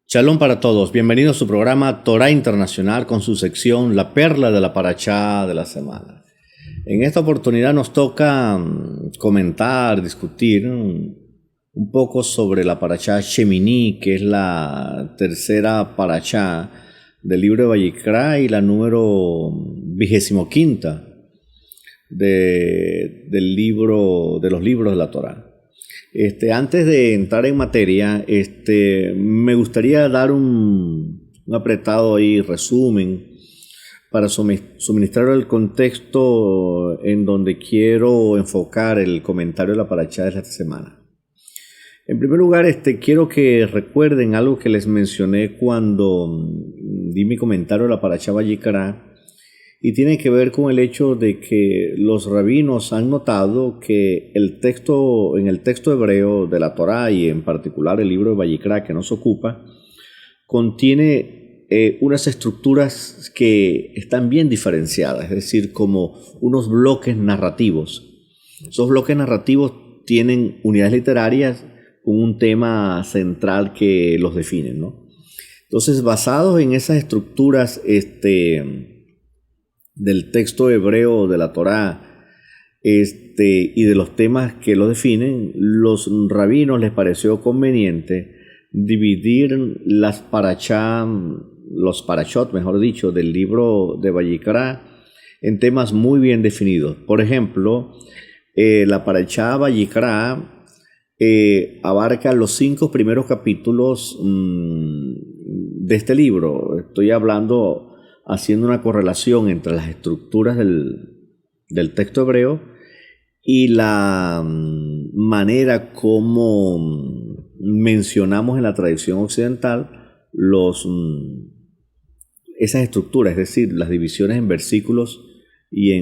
Shalom para todos, bienvenidos a su programa Torah Internacional con su sección La Perla de la Parashá de la Semana. En esta oportunidad nos toca comentar, discutir un poco sobre la Parashá Shemini, que es la tercera Parashá del libro de Vayikra y la número 25 de los libros de la Torah. Antes de entrar en materia, me gustaría dar un apretado ahí resumen para suministrar el contexto en donde quiero enfocar el comentario de la Parashá de esta semana. En primer lugar, quiero que recuerden algo que les mencioné cuando di mi comentario de la Parashá Vayikra, y tiene que ver con el hecho de que los rabinos han notado que en el texto hebreo de la Torá, y en particular el libro de Vayikra que nos ocupa, contiene unas estructuras que están bien diferenciadas, es decir, como unos bloques narrativos. Esos bloques narrativos tienen unidades literarias con un tema central que los definen, ¿no? Entonces, basados en esas estructuras del texto hebreo de la Torá y de los temas que lo definen, los rabinos les pareció conveniente dividir los parashot, mejor dicho, del libro de Vayikra en temas muy bien definidos. Por ejemplo, la Parashá Vayikra abarca los 5 primeros capítulos de este libro. Estoy haciendo una correlación entre las estructuras del texto hebreo y la manera como mencionamos en la tradición occidental esas estructuras, es decir, las divisiones en versículos y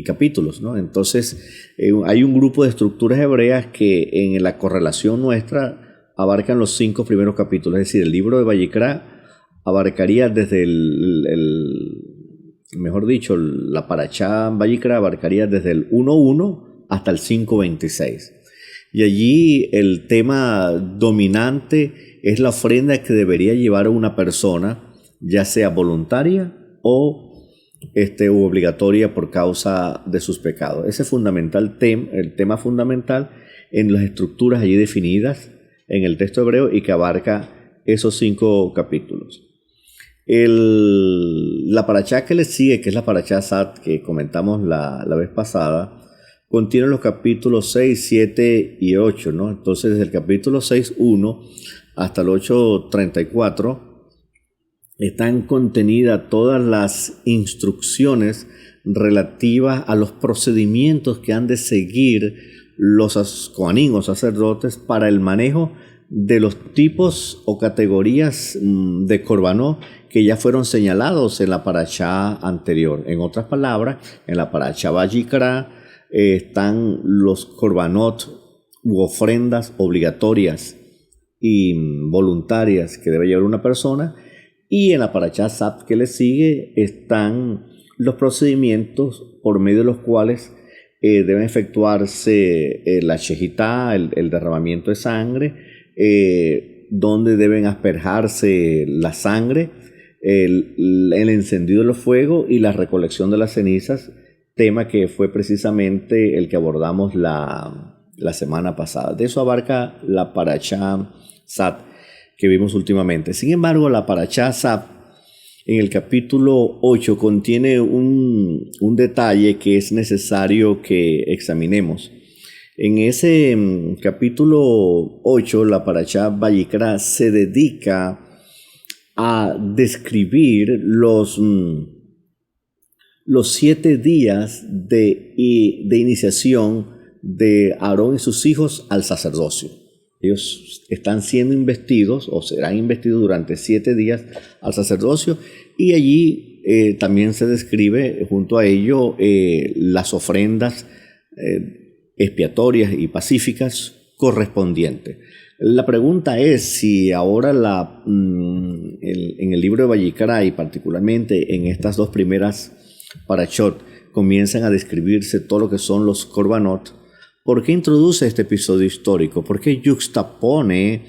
capítulos, ¿no? Entonces, hay un grupo de estructuras hebreas que en la correlación nuestra abarcan los 5 primeros capítulos, es decir, el libro de Vayikra abarcaría desde la Parashá Vayikra abarcaría desde el 1.1 hasta el 5.26. Y allí el tema dominante es la ofrenda que debería llevar una persona, ya sea voluntaria u obligatoria por causa de sus pecados. Ese es el tema fundamental en las estructuras allí definidas en el texto hebreo y que abarca esos 5 capítulos. La Parashá que le sigue, que es la Parashá Sat, que comentamos la vez pasada, contiene los capítulos 6, 7 y 8, ¿no? Entonces, desde el capítulo 6.1 hasta el 8.34 están contenidas todas las instrucciones relativas a los procedimientos que han de seguir los kohanim o sacerdotes para el manejo de los tipos o categorías de korbanot que ya fueron señalados en la Parashá anterior. En otras palabras, en la Parashá Vayikra están los korbanot u ofrendas obligatorias y voluntarias que debe llevar una persona, y en la Parashá Sat que le sigue están los procedimientos por medio de los cuales deben efectuarse la shejitá, el derramamiento de sangre, donde deben asperjarse la sangre, el encendido de los fuegos y la recolección de las cenizas, tema que fue precisamente el que abordamos la semana pasada. De eso abarca la Parashá Sat que vimos últimamente. Sin embargo, la Parashá Sat en el capítulo 8 contiene un detalle que es necesario que examinemos. En ese capítulo 8, la Parashá Vayikra se dedica a describir los 7 días de iniciación de Aarón y sus hijos al sacerdocio. Ellos están siendo investidos o serán investidos durante 7 días al sacerdocio, y allí también se describe junto a ello las ofrendas expiatorias y pacíficas correspondientes. La pregunta es si ahora en el libro de Vayikra, y particularmente en estas 2 primeras parashot, comienzan a describirse todo lo que son los korbanot, ¿Por qué introduce este episodio histórico? ¿Por qué yuxtapone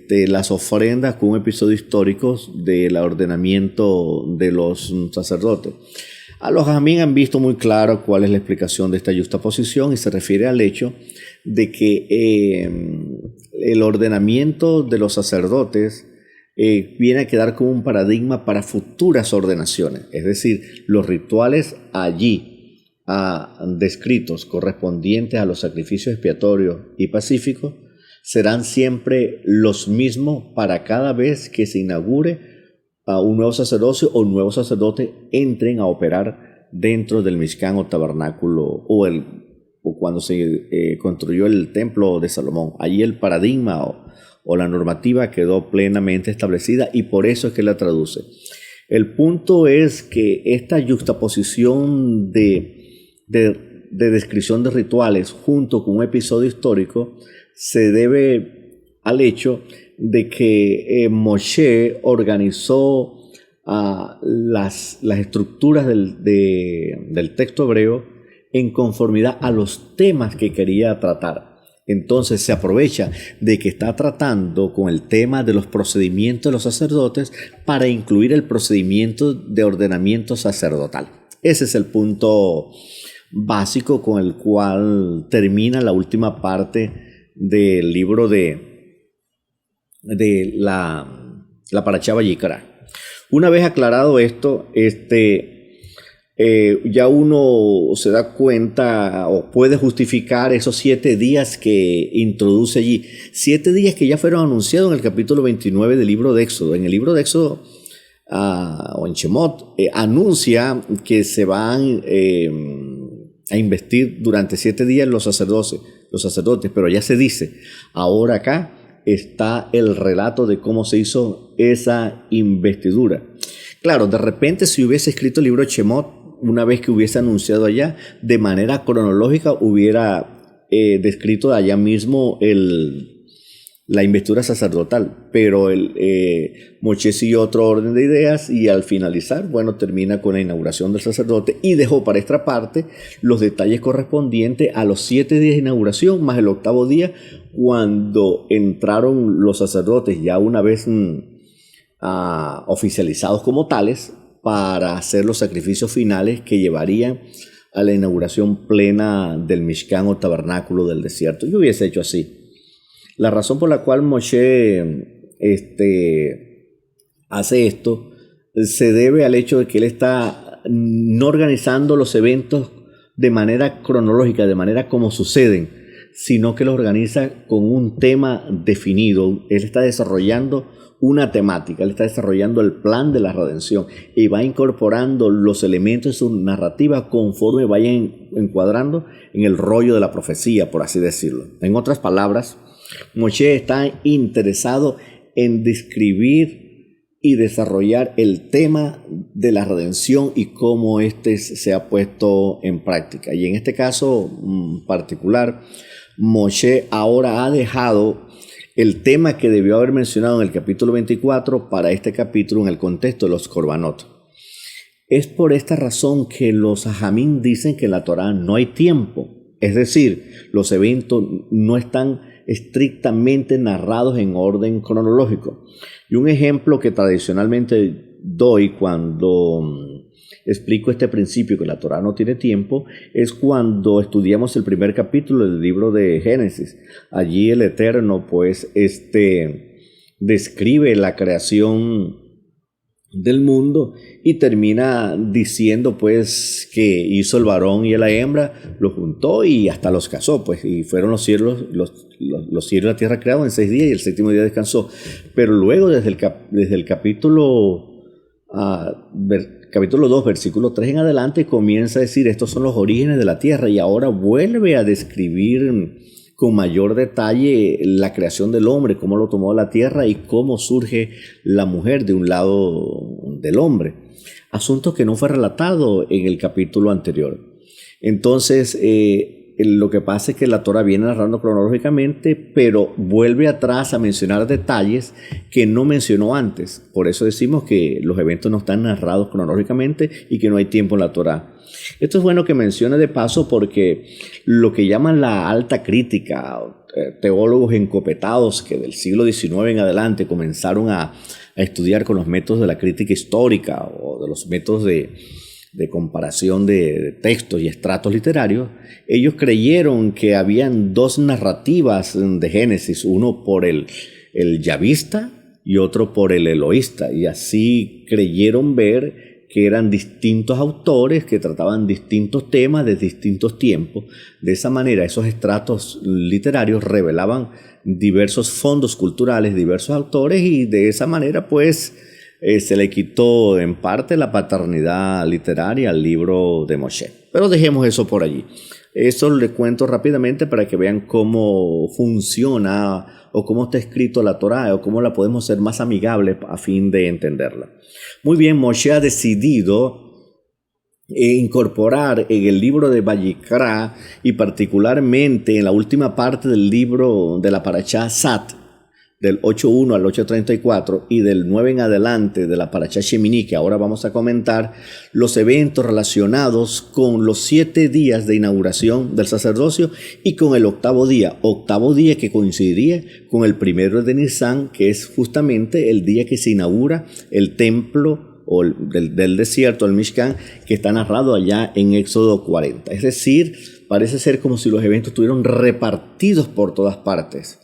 las ofrendas con un episodio histórico del ordenamiento de los sacerdotes? A los jajamín han visto muy claro cuál es la explicación de esta yuxtaposición y se refiere al hecho de que el ordenamiento de los sacerdotes viene a quedar como un paradigma para futuras ordenaciones. Es decir, los rituales allí descritos correspondientes a los sacrificios expiatorios y pacíficos serán siempre los mismos para cada vez que se inaugure a un nuevo sacerdocio o un nuevo sacerdote entren a operar dentro del Mishkan o tabernáculo o cuando se construyó el templo de Salomón. Allí el paradigma o la normativa quedó plenamente establecida y por eso es que la traduce. El punto es que esta yuxtaposición de descripción de rituales junto con un episodio histórico se debe al hecho de que Moshe organizó las estructuras del texto hebreo en conformidad a los temas que quería tratar. Entonces se aprovecha de que está tratando con el tema de los procedimientos de los sacerdotes para incluir el procedimiento de ordenamiento sacerdotal. Ese es el punto básico con el cual termina la última parte del libro de la Parashá Vayikra. Una vez aclarado esto, ya uno se da cuenta o puede justificar esos 7 días que introduce allí. 7 días que ya fueron anunciados en el capítulo 29 del libro de Éxodo. En el libro de Éxodo, o en Shemot, anuncia que se van a investir durante 7 días los sacerdotes, pero ya se dice, ahora acá está el relato de cómo se hizo esa investidura. Claro, de repente si hubiese escrito el libro de Shemot, una vez que hubiese anunciado allá, de manera cronológica hubiera descrito allá mismo la investidura sacerdotal, pero Moshe siguió otro orden de ideas y al finalizar, bueno, termina con la inauguración del sacerdote y dejó para esta parte los detalles correspondientes a los 7 días de inauguración más el 8º día, cuando entraron los sacerdotes ya una vez oficializados como tales para hacer los sacrificios finales que llevarían a la inauguración plena del Mishkan o tabernáculo del desierto. Yo hubiese hecho así. La razón por la cual Moshe hace esto se debe al hecho de que él está no organizando los eventos de manera cronológica, de manera como suceden, sino que los organiza con un tema definido. Él está desarrollando una temática, él está desarrollando el plan de la redención y va incorporando los elementos de su narrativa conforme vayan encuadrando en el rollo de la profecía, por así decirlo. En otras palabras, Moshe está interesado en describir y desarrollar el tema de la redención y cómo se ha puesto en práctica. Y en este caso particular, Moshe ahora ha dejado el tema que debió haber mencionado en el capítulo 24 para este capítulo en el contexto de los Korbanot. Es por esta razón que los Jajamín dicen que en la Torá no hay tiempo, es decir, los eventos no están estrictamente narrados en orden cronológico. Y un ejemplo que tradicionalmente doy cuando explico este principio que la Torá no tiene tiempo es cuando estudiamos el primer capítulo del libro de Génesis. Allí el Eterno pues describe la creación del mundo y termina diciendo pues que hizo el varón y la hembra, los juntó y hasta los casó, pues, y fueron los cielos y la tierra creados en 6 días y el 7º día descansó. Pero luego desde el capítulo 2, versículo 3 en adelante, comienza a decir estos son los orígenes de la tierra y ahora vuelve a describir con mayor detalle la creación del hombre, cómo lo tomó la tierra y cómo surge la mujer de un lado del hombre. Asunto que no fue relatado en el capítulo anterior. Entonces, lo que pasa es que la Torá viene narrando cronológicamente, pero vuelve atrás a mencionar detalles que no mencionó antes. Por eso decimos que los eventos no están narrados cronológicamente y que no hay tiempo en la Torá. Esto es bueno que mencione de paso porque lo que llaman la alta crítica, teólogos encopetados que del siglo XIX en adelante comenzaron a estudiar con los métodos de la crítica histórica o de los métodos de comparación de textos y estratos literarios, ellos creyeron que habían dos narrativas de Génesis, uno por el yavista y otro por el eloísta, y así creyeron ver que eran distintos autores que trataban distintos temas de distintos tiempos. De esa manera, esos estratos literarios revelaban diversos fondos culturales, diversos autores, y de esa manera, pues, se le quitó en parte la paternidad literaria al libro de Moshe. Pero dejemos eso por allí. Eso le cuento rápidamente para que vean cómo funciona o cómo está escrito la Torá o cómo la podemos hacer más amigable a fin de entenderla. Muy bien, Moshe ha decidido incorporar en el libro de Vayikra y particularmente en la última parte del libro de la Parashá Sat, del 8.1 al 8.34 y del 9 en adelante de la Parashá Shemini, que ahora vamos a comentar, los eventos relacionados con los 7 días de inauguración del sacerdocio y con el octavo día que coincidiría con el 1 de Nisan, que es justamente el día que se inaugura el templo o del desierto, el Mishkan, que está narrado allá en Éxodo 40. Es decir, parece ser como si los eventos estuvieran repartidos por todas partes.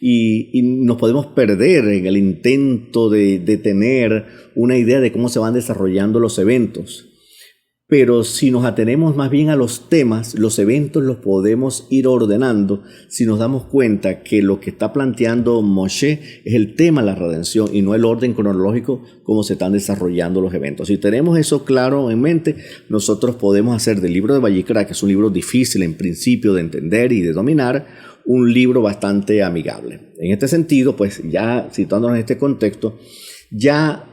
Y nos podemos perder en el intento de tener una idea de cómo se van desarrollando los eventos. Pero si nos atenemos más bien a los temas, los eventos los podemos ir ordenando si nos damos cuenta que lo que está planteando Moshe es el tema de la redención y no el orden cronológico como se están desarrollando los eventos. Si tenemos eso claro en mente, nosotros podemos hacer del libro de Vayikra, que es un libro difícil en principio de entender y de dominar, un libro bastante amigable. En este sentido, pues ya situándonos en este contexto, ya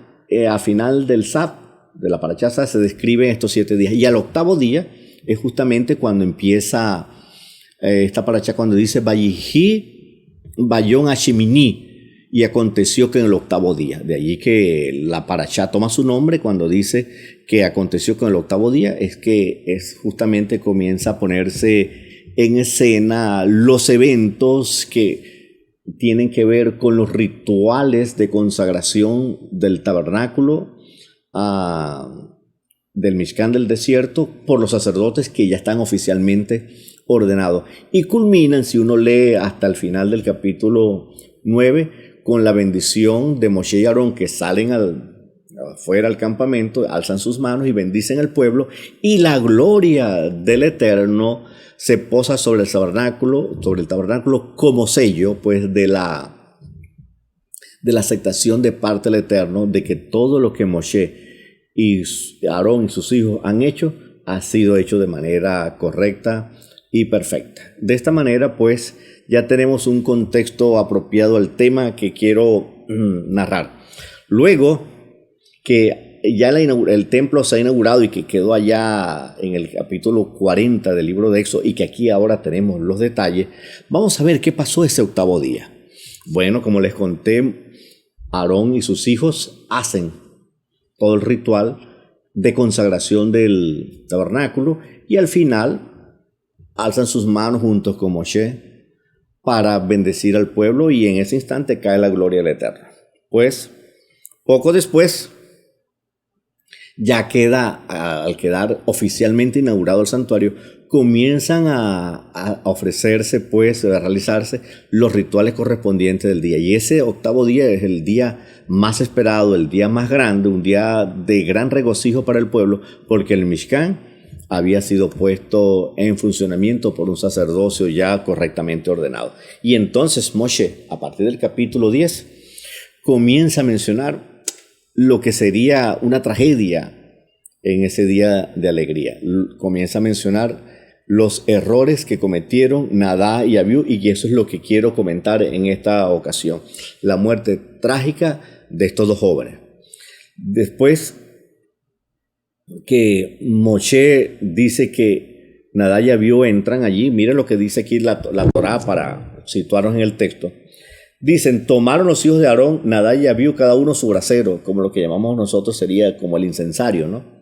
a final del Sat, de la Parashá Sat, se describen estos 7 días. Y al octavo día es justamente cuando empieza esta Parashá, cuando dice Vayihi Bayon Hashemini, y aconteció que en el octavo día. De allí que la Parashá toma su nombre cuando dice que aconteció que en el octavo día, es que es justamente comienza a ponerse en escena los eventos que tienen que ver con los rituales de consagración del tabernáculo, del Mishkan del desierto, por los sacerdotes que ya están oficialmente ordenados. Y culminan, si uno lee hasta el final del capítulo 9, con la bendición de Moshe y Aarón, que salen afuera al campamento, alzan sus manos y bendicen al pueblo, y la gloria del Eterno se posa sobre el tabernáculo como sello, pues, de la aceptación de parte del Eterno de que todo lo que Moshe y Aarón y sus hijos han hecho ha sido hecho de manera correcta y perfecta. De esta manera, pues, ya tenemos un contexto apropiado al tema que quiero narrar. Luego que ya el templo se ha inaugurado y que quedó allá en el capítulo 40 del libro de Éxodo, y que aquí ahora tenemos los detalles, vamos a ver qué pasó ese octavo día. Bueno, como les conté, Aarón y sus hijos hacen todo el ritual de consagración del tabernáculo y al final alzan sus manos juntos con Moshe para bendecir al pueblo, y en ese instante cae la gloria del Eterno. Pues poco después, ya al quedar oficialmente inaugurado el santuario, comienzan a ofrecerse, pues, a realizarse los rituales correspondientes del día. Y ese octavo día es el día más esperado, el día más grande, un día de gran regocijo para el pueblo, porque el Mishkan había sido puesto en funcionamiento por un sacerdocio ya correctamente ordenado. Y entonces Moshe, a partir del capítulo 10, comienza a mencionar lo que sería una tragedia en ese día de alegría. Comienza a mencionar los errores que cometieron Nadab y Abiú, y eso es lo que quiero comentar en esta ocasión. La muerte trágica de estos dos jóvenes. Después que Moshe dice que Nadab y Abiú entran allí. Miren lo que dice aquí la Torá para situarnos en el texto. Dicen, tomaron los hijos de Aarón, Nadab y Abiú, cada uno su brasero, como lo que llamamos nosotros sería como el incensario, ¿no?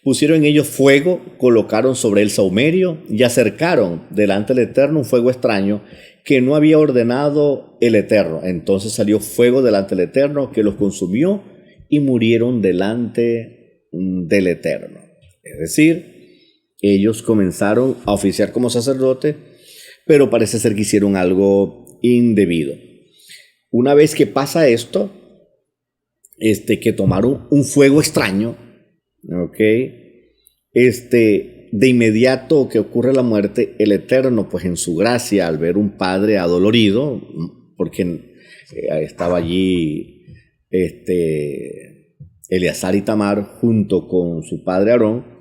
Pusieron en ellos fuego, colocaron sobre él sahumerio y acercaron delante del Eterno un fuego extraño que no había ordenado el Eterno. Entonces salió fuego delante del Eterno que los consumió y murieron delante del Eterno. Es decir, ellos comenzaron a oficiar como sacerdotes, pero parece ser que hicieron algo indebido. Una vez que pasa esto, que tomaron un fuego extraño, ¿ok? De inmediato que ocurre la muerte, el Eterno, pues en su gracia, al ver un padre adolorido, porque estaba allí Eleazar y Tamar junto con su padre Aarón,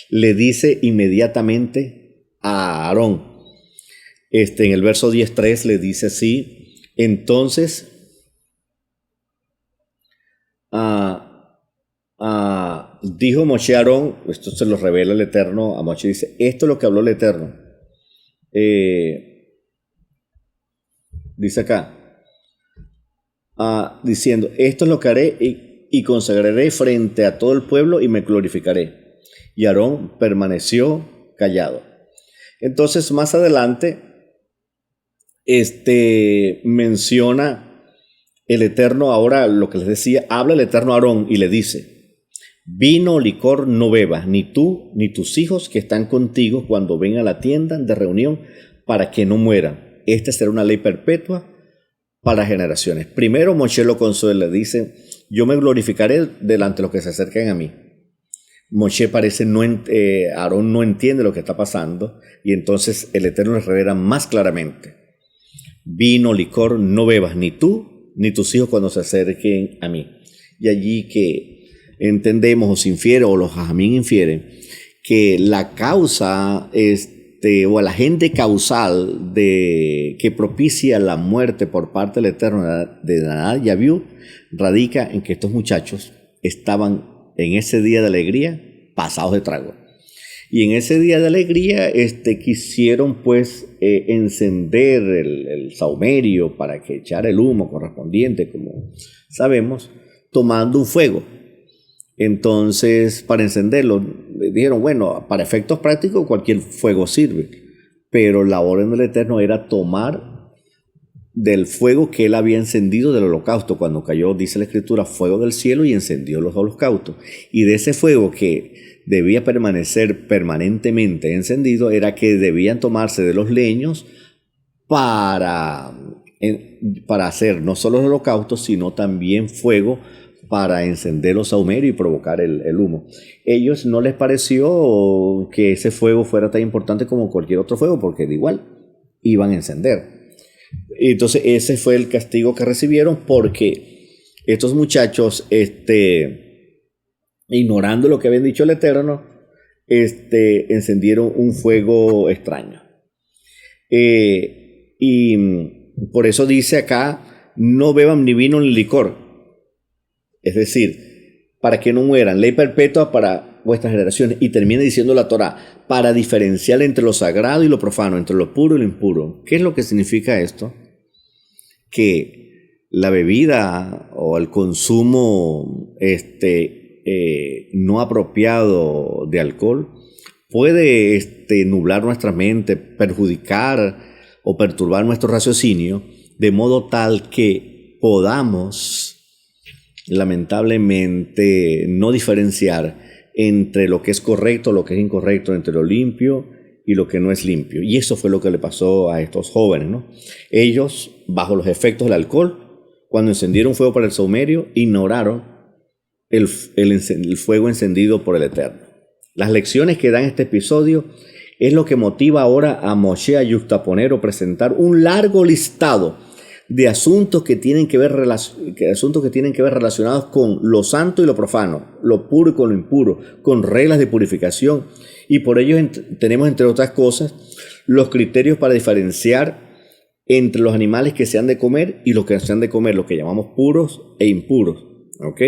le dice inmediatamente a Aarón, en el verso 10:3 le dice así, entonces dijo Moshe a Aarón, esto se lo revela el Eterno a Moshe, dice, esto es lo que habló el Eterno. Dice acá, diciendo, esto es lo que haré y consagraré frente a todo el pueblo y me glorificaré. Y Aarón permaneció callado. Entonces más adelante, menciona el Eterno, ahora lo que les decía, habla el Eterno a Aarón y le dice, vino o licor no bebas, ni tú ni tus hijos que están contigo cuando vengan a la tienda de reunión, para que no mueran. Esta será una ley perpetua para generaciones. Primero Moshe lo consuela, dice, yo me glorificaré delante de los que se acercan a mí. Moshe parece Aarón no entiende lo que está pasando y entonces el Eterno les revela más claramente. Vino, licor, no bebas, ni tú ni tus hijos cuando se acerquen a mí. Y allí que entendemos o se infiere o los jajamín infieren que la causa o el agente causal que propicia la muerte por parte del Eterno de Nadab y Abiú radica en que estos muchachos estaban en ese día de alegría pasados de trago. Y en ese día de alegría quisieron pues encender el sahumerio para que echara el humo correspondiente, como sabemos, tomando un fuego. Entonces, para encenderlo, dijeron, bueno, para efectos prácticos cualquier fuego sirve, pero la orden del Eterno era tomar del fuego que él había encendido del holocausto. Cuando cayó, dice la Escritura, fuego del cielo y encendió los holocaustos. Y de ese fuego que debía permanecer permanentemente encendido, era que debían tomarse de los leños para hacer no solo el holocausto, sino también fuego para encender los sahumerios y provocar el humo. Ellos no les pareció que ese fuego fuera tan importante como cualquier otro fuego, porque de igual iban a encender. Entonces ese fue el castigo que recibieron, porque estos muchachos, ignorando lo que habían dicho el Eterno, encendieron un fuego extraño. Y por eso dice acá, no beban ni vino ni licor. Es decir, para que no mueran, ley perpetua para vuestras generaciones. Y termina diciendo la Torá, para diferenciar entre lo sagrado y lo profano, entre lo puro y lo impuro. ¿Qué es lo que significa esto? Que la bebida o el consumo no apropiado de alcohol puede nublar nuestra mente, perjudicar o perturbar nuestro raciocinio, de modo tal que podamos lamentablemente no diferenciar entre lo que es correcto, lo que es incorrecto, entre lo limpio y lo que no es limpio. Y eso fue lo que le pasó a estos jóvenes, ¿no? Ellos, bajo los efectos del alcohol, cuando encendieron fuego para el sahumerio, ignoraron el fuego encendido por el Eterno. Las lecciones que da en este episodio es lo que motiva ahora a Moshe a yuxtaponer o presentar un largo listado de asuntos que tienen que ver relacionados con lo santo y lo profano, lo puro y con lo impuro, con reglas de purificación. Y por ello tenemos, entre otras cosas, los criterios para diferenciar entre los animales que se han de comer y los que se han de comer, lo que llamamos puros e impuros. ¿Ok?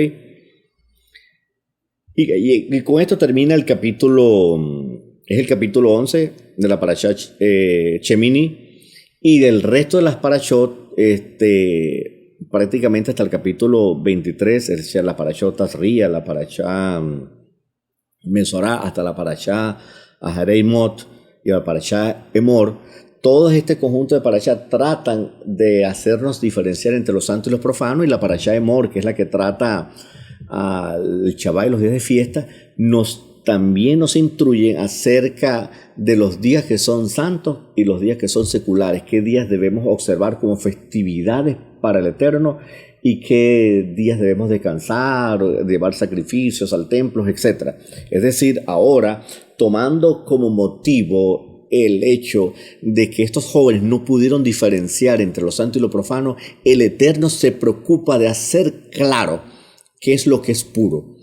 Y con esto termina el capítulo 11. de la parashá Shemini y del resto de las parashot, prácticamente hasta el capítulo 23, es decir, la parashá Tazria, la parashá Mesorá, hasta la parashá Aharei Mot y la parashá Emor. Todo este conjunto de parashá tratan de hacernos diferenciar entre lo santo y lo profano, y la parashá Emor, que es la que trata al Shabbat y los días de fiesta, también nos instruyen acerca de los días que son santos y los días que son seculares, qué días debemos observar como festividades para el Eterno y qué días debemos descansar, llevar sacrificios al templo, etc. Es decir, ahora, tomando como motivo el hecho de que estos jóvenes no pudieron diferenciar entre lo santo y lo profano, el Eterno se preocupa de hacer claro qué es lo que es puro,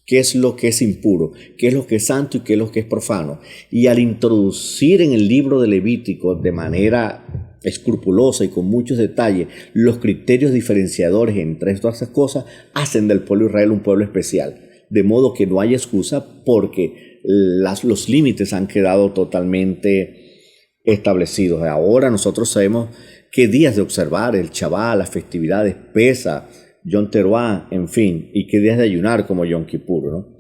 qué es lo que es impuro, qué es lo que es santo y qué es lo que es profano. Y al introducir en el libro de Levítico de manera escrupulosa y con muchos detalles los criterios diferenciadores entre todas esas cosas, hacen del pueblo de Israel un pueblo especial. De modo que no hay excusa porque los límites han quedado totalmente establecidos. Ahora nosotros sabemos qué días de observar, el Shabbat, las festividades, Pesa, Yom Teruah, en fin, y qué días de ayunar como Yom Kippur, ¿no?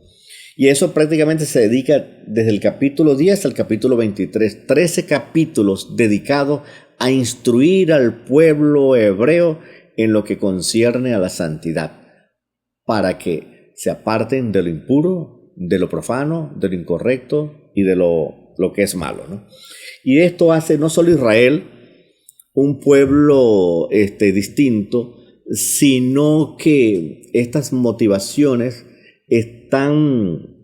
Y eso prácticamente se dedica desde el capítulo 10 al capítulo 23, 13 capítulos dedicados a instruir al pueblo hebreo en lo que concierne a la santidad, para que se aparten de lo impuro, de lo profano, de lo incorrecto y de lo que es malo, ¿no? Y esto hace no solo Israel un pueblo distinto, sino que estas motivaciones están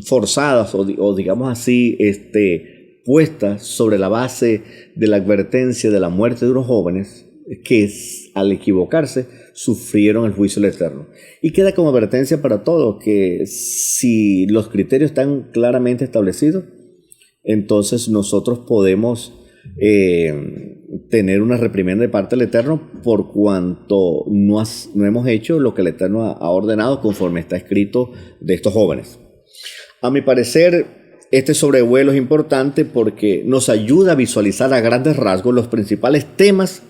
forzadas o digamos así, puestas sobre la base de la advertencia de la muerte de unos jóvenes que al equivocarse sufrieron el juicio del Eterno. Y queda como advertencia para todos que si los criterios están claramente establecidos, entonces nosotros podemos tener una reprimenda de parte del Eterno por cuanto no hemos hecho lo que el Eterno ha ordenado conforme está escrito de estos jóvenes. A mi parecer, este sobrevuelo es importante porque nos ayuda a visualizar a grandes rasgos los principales temas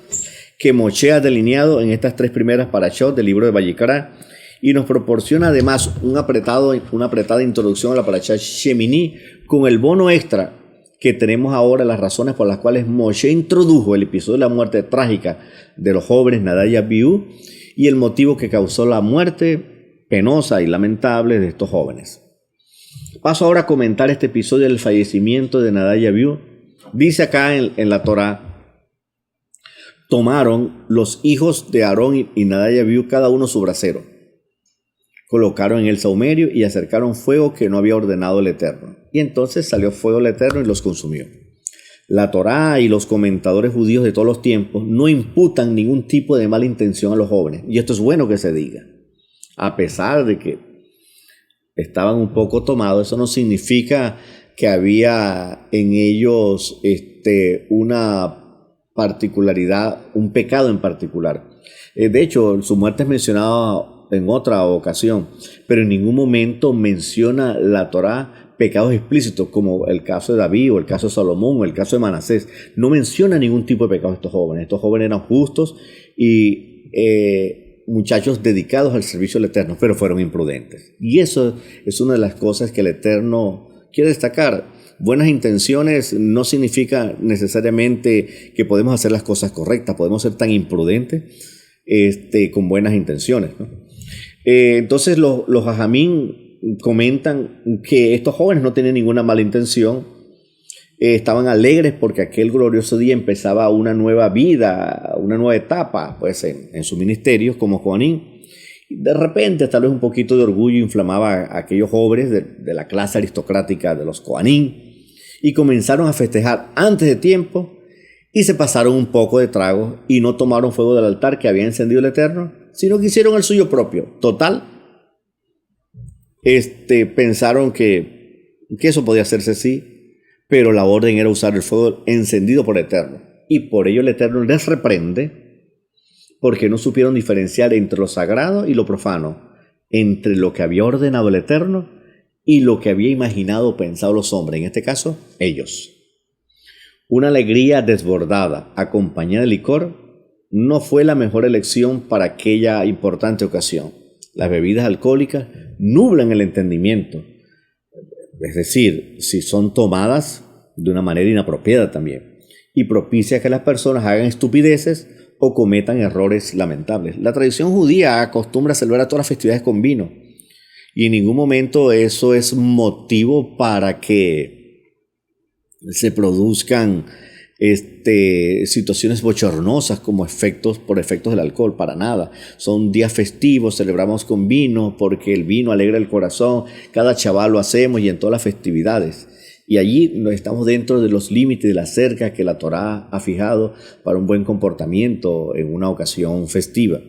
que Moshe ha delineado en estas tres primeras parashot del libro de Vayikra, y nos proporciona además una apretada introducción a la parashá Shemini con el bono extra que tenemos ahora, las razones por las cuales Moshe introdujo el episodio de la muerte trágica de los jóvenes Nadab y Abiú y el motivo que causó la muerte penosa y lamentable de estos jóvenes. Paso ahora a comentar este episodio del fallecimiento de Nadab y Abiú. Dice acá en la Torá: tomaron los hijos de Aarón y Nadab y Abiú cada uno su brasero, colocaron en el saumerio y acercaron fuego que no había ordenado el Eterno. Y entonces salió fuego del Eterno y los consumió. La Torá y los comentadores judíos de todos los tiempos no imputan ningún tipo de mala intención a los jóvenes. Y esto es bueno que se diga. A pesar de que estaban un poco tomados, eso no significa que había en ellos una particularidad, un pecado en particular. De hecho, su muerte es mencionada en otra ocasión, pero en ningún momento menciona la Torá pecados explícitos como el caso de David o el caso de Salomón o el caso de Manasés. No menciona ningún tipo de pecado de estos jóvenes. Estos jóvenes eran justos y muchachos dedicados al servicio del Eterno, pero fueron imprudentes. Y eso es una de las cosas que el Eterno quiere destacar. Buenas intenciones no significa necesariamente que podemos hacer las cosas correctas. Podemos ser tan imprudentes con buenas intenciones, ¿no? Entonces los Jajamín comentan que estos jóvenes no tenían ninguna mala intención, estaban alegres porque aquel glorioso día empezaba una nueva vida, una nueva etapa pues, en su ministerio como Kohanim. De repente tal vez un poquito de orgullo inflamaba a aquellos jóvenes de la clase aristocrática de los Kohanim y comenzaron a festejar antes de tiempo y se pasaron un poco de trago y no tomaron fuego del altar que había encendido el Eterno, sino que hicieron el suyo propio. Total, pensaron que eso podía hacerse sí, pero la orden era usar el fuego encendido por el Eterno. Y por ello el Eterno les reprende porque no supieron diferenciar entre lo sagrado y lo profano, entre lo que había ordenado el Eterno y lo que había imaginado o pensado los hombres, en este caso, ellos. Una alegría desbordada, acompañada de licor, no fue la mejor elección para aquella importante ocasión. Las bebidas alcohólicas nublan el entendimiento, es decir, si son tomadas de una manera inapropiada también, y propicia que las personas hagan estupideces o cometan errores lamentables. La tradición judía acostumbra a celebrar todas las festividades con vino, y en ningún momento eso es motivo para que se produzcan situaciones bochornosas como por efectos del alcohol, para nada. Son días festivos, celebramos con vino porque el vino alegra el corazón, cada chaval lo hacemos y en todas las festividades. Y allí estamos dentro de los límites de la cerca que la Torá ha fijado para un buen comportamiento en una ocasión festiva.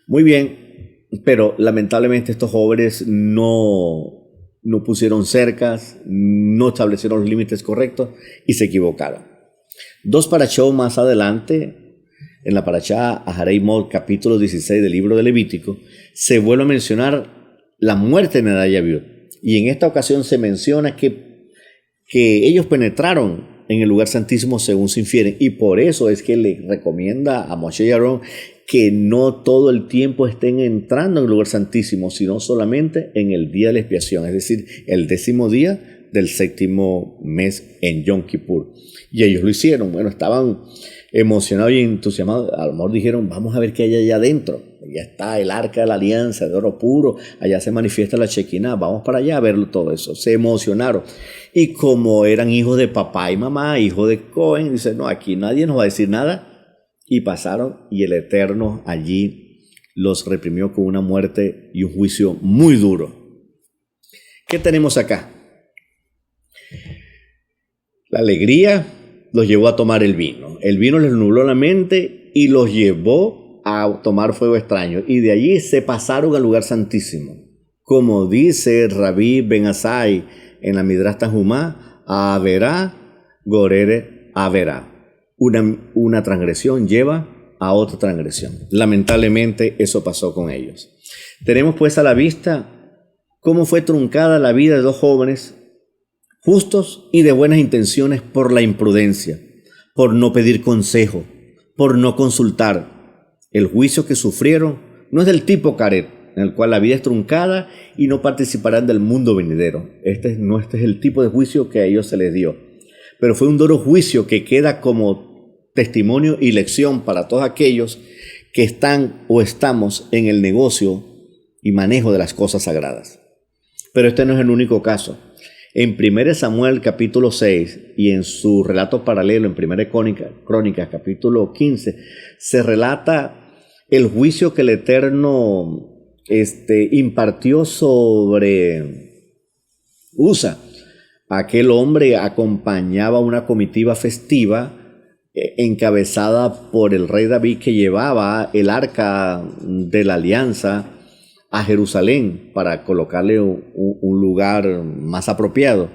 Muy bien, pero lamentablemente estos jóvenes no pusieron cercas, no establecieron los límites correctos y se equivocaron. 2 parashot más adelante, en la parashá Aharei Mot, capítulo 16 del libro de Levítico, se vuelve a mencionar la muerte de Nadab y Abiud. Y en esta ocasión se menciona que ellos penetraron en el lugar santísimo según se infieren. Y por eso es que le recomienda a Moshe y Aarón que no todo el tiempo estén entrando en el lugar santísimo, sino solamente en el día de la expiación, es decir, el 10º día del 7º mes en Yom Kippur. Y ellos lo hicieron. Bueno, estaban emocionados y entusiasmados. A lo mejor dijeron, vamos a ver qué hay allá adentro. Allá está el arca de la alianza de oro puro. Allá se manifiesta la Shekinah. Vamos para allá a verlo todo eso. Se emocionaron. Y como eran hijos de papá y mamá, hijos de Cohen, dicen, no, aquí nadie nos va a decir nada. Y pasaron y el Eterno allí los reprimió con una muerte y un juicio muy duro. ¿Qué tenemos acá? La alegría los llevó a tomar el vino. El vino les nubló la mente y los llevó a tomar fuego extraño. Y de allí se pasaron al lugar santísimo. Como dice Rabí Ben Asai en la Midrash Tanhumá, Averá, Gorere, Averá. Una transgresión lleva a otra transgresión. Lamentablemente eso pasó con ellos. Tenemos pues a la vista cómo fue truncada la vida de 2 jóvenes justos y de buenas intenciones por la imprudencia, por no pedir consejo, por no consultar. El juicio que sufrieron no es del tipo Caret, en el cual la vida es truncada y no participarán del mundo venidero. Este es el tipo de juicio que a ellos se les dio. Pero fue un duro juicio que queda como testimonio y lección para todos aquellos que están o estamos en el negocio y manejo de las cosas sagradas. Pero este no es el único caso. En 1 Samuel capítulo 6 y en su relato paralelo en 1 Crónicas capítulo 15 se relata el juicio que el Eterno impartió sobre Usa. Aquel hombre acompañaba una comitiva festiva encabezada por el rey David, que llevaba el arca de la alianza a Jerusalén para colocarle un lugar más apropiado.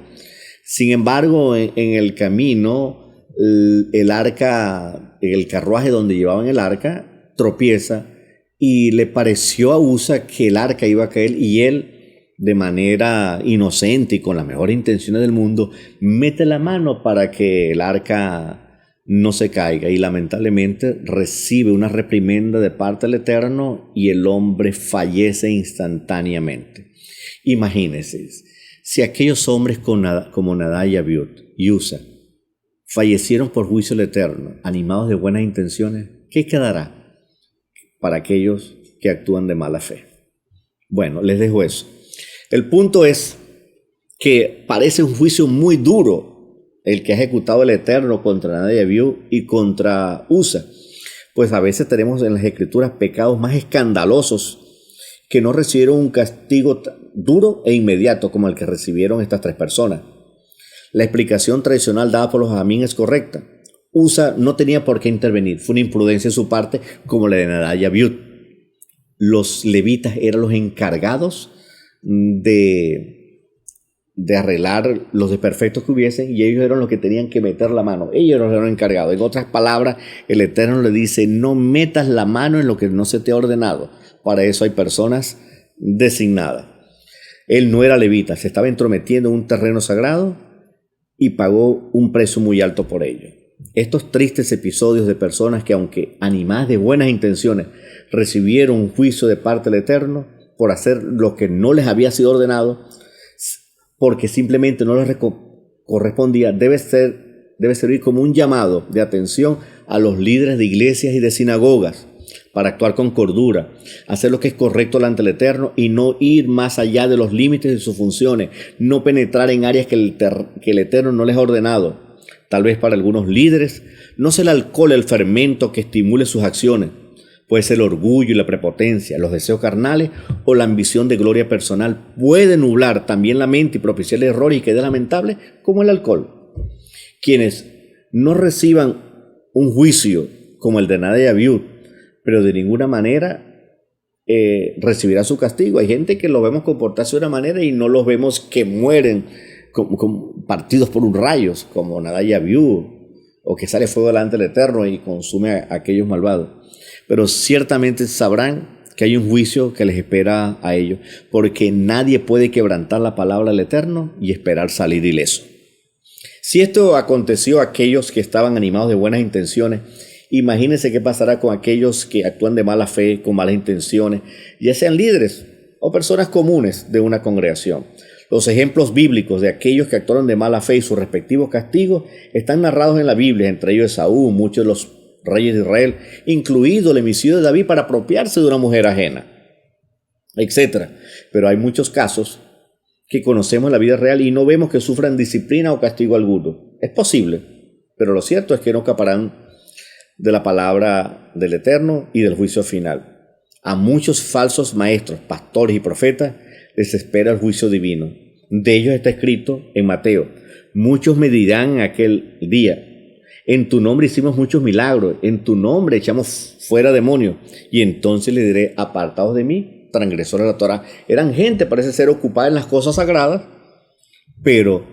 Sin embargo, en el camino, el carruaje donde llevaban el arca tropieza y le pareció a Usa que el arca iba a caer, y él, de manera inocente y con las mejores intenciones del mundo, mete la mano para que el arca no se caiga, y lamentablemente recibe una reprimenda de parte del Eterno y el hombre fallece instantáneamente. Imagínense, si aquellos hombres como Nadab y Abiud y Usa fallecieron por juicio del Eterno, animados de buenas intenciones, ¿qué quedará para aquellos que actúan de mala fe? Bueno, les dejo eso. El punto es que parece un juicio muy duro el que ha ejecutado el Eterno contra Nadab y Abiud y contra Usa. Pues a veces tenemos en las Escrituras pecados más escandalosos que no recibieron un castigo duro e inmediato como el que recibieron estas 3 personas. La explicación tradicional dada por los Jamín es correcta. Usa no tenía por qué intervenir, fue una imprudencia de su parte como la de Nadab y Abiud. Los levitas eran los encargados de arreglar los desperfectos que hubiesen, y ellos eran los que tenían que meter la mano. Ellos eran los encargados. En otras palabras, el Eterno le dice, no metas la mano en lo que no se te ha ordenado. Para eso hay personas designadas. Él no era levita, se estaba entrometiendo en un terreno sagrado y pagó un precio muy alto por ello. Estos tristes episodios de personas que, aunque animadas de buenas intenciones, recibieron un juicio de parte del Eterno por hacer lo que no les había sido ordenado, porque simplemente no les correspondía, debe servir como un llamado de atención a los líderes de iglesias y de sinagogas para actuar con cordura, hacer lo que es correcto delante del Eterno y no ir más allá de los límites de sus funciones, no penetrar en áreas que el Eterno no les ha ordenado. Tal vez para algunos líderes no es el alcohol el fermento que estimule sus acciones, puede ser el orgullo y la prepotencia, los deseos carnales o la ambición de gloria personal puede nublar también la mente y propiciar errores y quedar lamentable como el alcohol. Quienes no reciban un juicio como el de Nadab y Abiú, pero de ninguna manera recibirá su castigo. Hay gente que lo vemos comportarse de una manera y no los vemos que mueren partidos por un rayo, como Nadab y Abiú, o que sale fuego delante del Eterno y consume a aquellos malvados. Pero ciertamente sabrán que hay un juicio que les espera a ellos, porque nadie puede quebrantar la palabra del Eterno y esperar salir ileso. Si esto aconteció a aquellos que estaban animados de buenas intenciones, imagínense qué pasará con aquellos que actúan de mala fe, con malas intenciones, ya sean líderes o personas comunes de una congregación. Los ejemplos bíblicos de aquellos que actuaron de mala fe y sus respectivos castigos están narrados en la Biblia, entre ellos Esaú, muchos de los reyes de Israel, incluido el homicidio de David para apropiarse de una mujer ajena, etc. Pero hay muchos casos que conocemos en la vida real y no vemos que sufran disciplina o castigo alguno. Es posible, pero lo cierto es que no escaparán de la palabra del Eterno y del juicio final. A muchos falsos maestros, pastores y profetas les espera el juicio divino. De ellos está escrito en Mateo: muchos me dirán en aquel día, en tu nombre hicimos muchos milagros, en tu nombre echamos fuera demonios, y entonces le diré, apartados de mí, transgresores de la Torá. Eran gente, parece ser, ocupada en las cosas sagradas, pero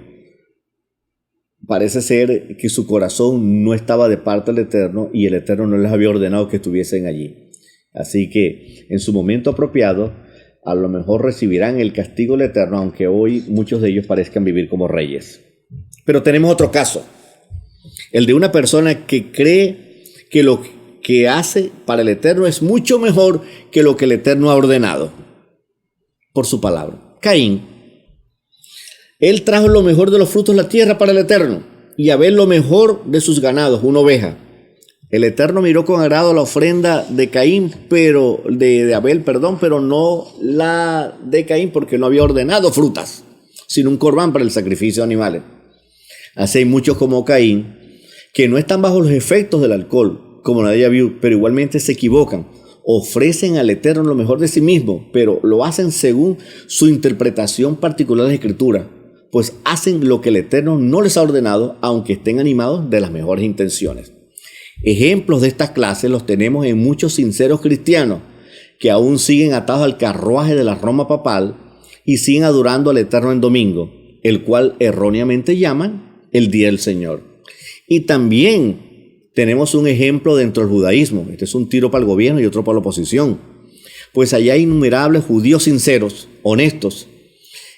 parece ser que su corazón no estaba de parte del Eterno y el Eterno no les había ordenado que estuviesen allí. Así que en su momento apropiado, a lo mejor recibirán el castigo del Eterno, aunque hoy muchos de ellos parezcan vivir como reyes. Pero tenemos otro caso, el de una persona que cree que lo que hace para el Eterno es mucho mejor que lo que el Eterno ha ordenado por su palabra. Caín, él trajo lo mejor de los frutos de la tierra para el Eterno, y Abel lo mejor de sus ganados, una oveja. El Eterno miró con agrado la ofrenda de Caín, de Abel, pero no la de Caín, porque no había ordenado frutas, sino un corbán para el sacrificio de animales. Así hay muchos como Caín, que no están bajo los efectos del alcohol, como Nadab y Abiú, pero igualmente se equivocan. Ofrecen al Eterno lo mejor de sí mismo, pero lo hacen según su interpretación particular de la Escritura, pues hacen lo que el Eterno no les ha ordenado, aunque estén animados de las mejores intenciones. Ejemplos de esta clase los tenemos en muchos sinceros cristianos que aún siguen atados al carruaje de la Roma papal y siguen adorando al Eterno en domingo, el cual erróneamente llaman el Día del Señor. Y también tenemos un ejemplo dentro del judaísmo. Este es un tiro para el gobierno y otro para la oposición. Pues allá hay innumerables judíos sinceros, honestos,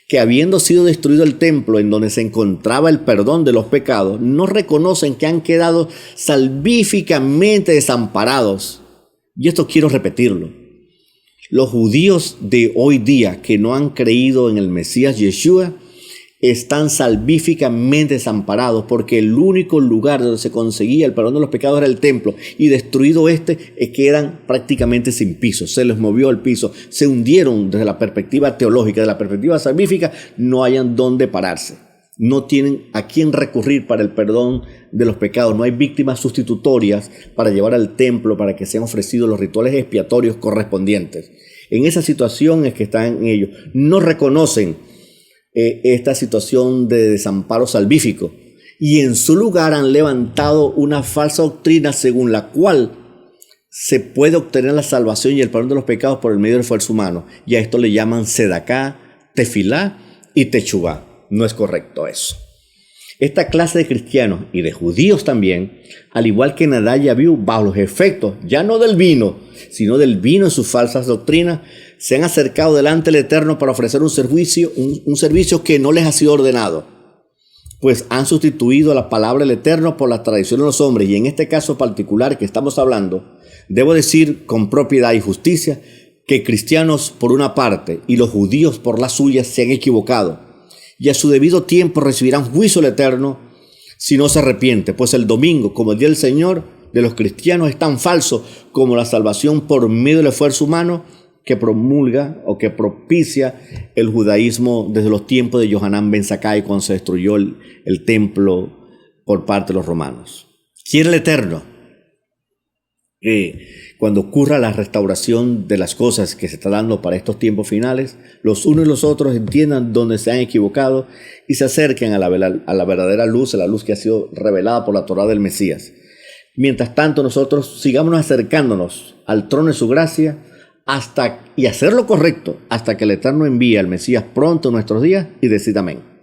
que habiendo sido destruido el templo en donde se encontraba el perdón de los pecados, no reconocen que han quedado salvíficamente desamparados. Y esto quiero repetirlo. Los judíos de hoy día que no han creído en el Mesías Yeshua están salvíficamente desamparados, porque el único lugar donde se conseguía el perdón de los pecados era el templo, y destruido quedan prácticamente sin piso. Se les movió el piso, se hundieron desde la perspectiva teológica, de la perspectiva salvífica, no hayan dónde pararse. No tienen a quién recurrir para el perdón de los pecados. No hay víctimas sustitutorias para llevar al templo para que sean ofrecidos los rituales expiatorios correspondientes. En esa situación es que están ellos. No reconocen esta situación de desamparo salvífico, y en su lugar han levantado una falsa doctrina según la cual se puede obtener la salvación y el perdón de los pecados por el medio del esfuerzo humano, y a esto le llaman Sedaká, Tefilá y Techubá. No es correcto eso. Esta clase de cristianos y de judíos también, al igual que Nadab y Abiú, bajo los efectos ya no del vino, sino del vino en sus falsas doctrinas, se han acercado delante del Eterno para ofrecer un servicio que no les ha sido ordenado. pues han sustituido la palabra del Eterno por la tradición de los hombres. Y en este caso particular que estamos hablando, debo decir con propiedad y justicia que cristianos por una parte y los judíos por la suya se han equivocado. Y a su debido tiempo recibirán juicio del Eterno si no se arrepiente. Pues el domingo, como el día del Señor de los cristianos, es tan falso como la salvación por medio del esfuerzo humano que promulga o que propicia el judaísmo desde los tiempos de Yohanan ben Zakkai, cuando se destruyó el templo por parte de los romanos. Quiere el Eterno que cuando ocurra la restauración de las cosas que se está dando para estos tiempos finales, los unos y los otros entiendan dónde se han equivocado y se acerquen a la verdadera luz, a la luz que ha sido revelada por la Torá del Mesías. Mientras tanto, nosotros sigamos acercándonos al trono de su gracia y hacer lo correcto hasta que el Eterno envíe al Mesías pronto en nuestros días y decida amén.